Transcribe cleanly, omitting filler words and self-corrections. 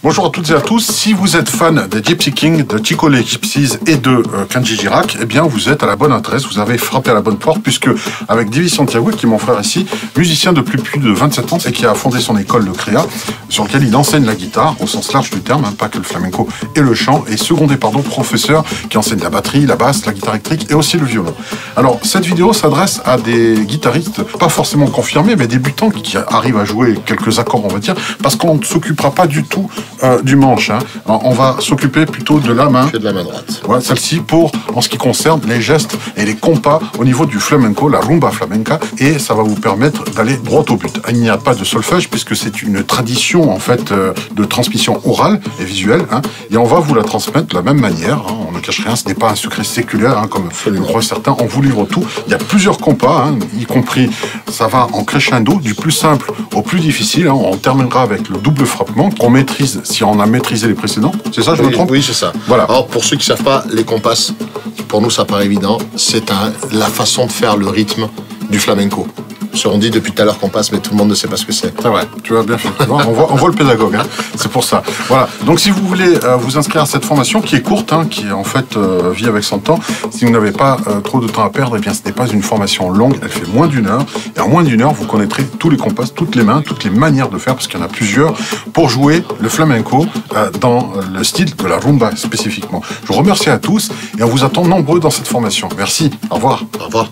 Bonjour à toutes et à tous, si vous êtes fan des Gypsy Kings, de Chico les Gypsies et de Kenji Girac, eh bien vous êtes à la bonne adresse, vous avez frappé à la bonne porte, puisque avec Davy Santiago, qui est mon frère ici, musicien depuis plus de 27 ans et qui a fondé son école de créa, sur laquelle il enseigne la guitare, au sens large du terme, hein, pas que le flamenco et le chant, et secondé par d'autres professeurs qui enseignent la batterie, la basse, la guitare électrique et aussi le violon. Alors cette vidéo s'adresse à des guitaristes, pas forcément confirmés, mais débutants qui arrivent à jouer quelques accords, on va dire, parce qu'on ne s'occupera pas du tout du manche. Hein. Alors, on va s'occuper plutôt de la main. De la main droite. Voilà, celle-ci pour, en ce qui concerne les gestes et les compas au niveau du flamenco, la rumba flamenca, et ça va vous permettre d'aller droit au but. Il n'y a pas de solfège puisque c'est une tradition en fait de transmission orale et visuelle, hein, et on va vous la transmettre de la même manière. Hein, on ne cache rien, ce n'est pas un secret séculaire, hein, comme le croient certains. On vous livre tout. Il y a plusieurs compas, hein, y compris, ça va en crescendo, du plus simple au plus difficile. Hein, on terminera avec le double frappement qu'on maîtrise si on a maîtrisé les précédents. C'est ça, je me trompe? Oui, c'est ça. Voilà. Alors, pour ceux qui ne savent pas, les compas, pour nous, ça paraît évident. C'est la façon de faire le rythme du flamenco. On dit depuis tout à l'heure qu'on passe, mais tout le monde ne sait pas ce que c'est. C'est vrai, tu as bien fait. On voit le pédagogue, hein. C'est pour ça. Voilà. Donc si vous voulez vous inscrire à cette formation qui est courte, hein, qui en fait vit avec son temps, si vous n'avez pas trop de temps à perdre, eh bien ce n'est pas une formation longue, elle fait moins d'1 heure. Et en moins d'1 heure, vous connaîtrez tous les compas, toutes les mains, toutes les manières de faire, parce qu'il y en a plusieurs, pour jouer le flamenco dans le style de la rumba spécifiquement. Je vous remercie à tous et on vous attend nombreux dans cette formation. Merci. Au revoir. Au revoir.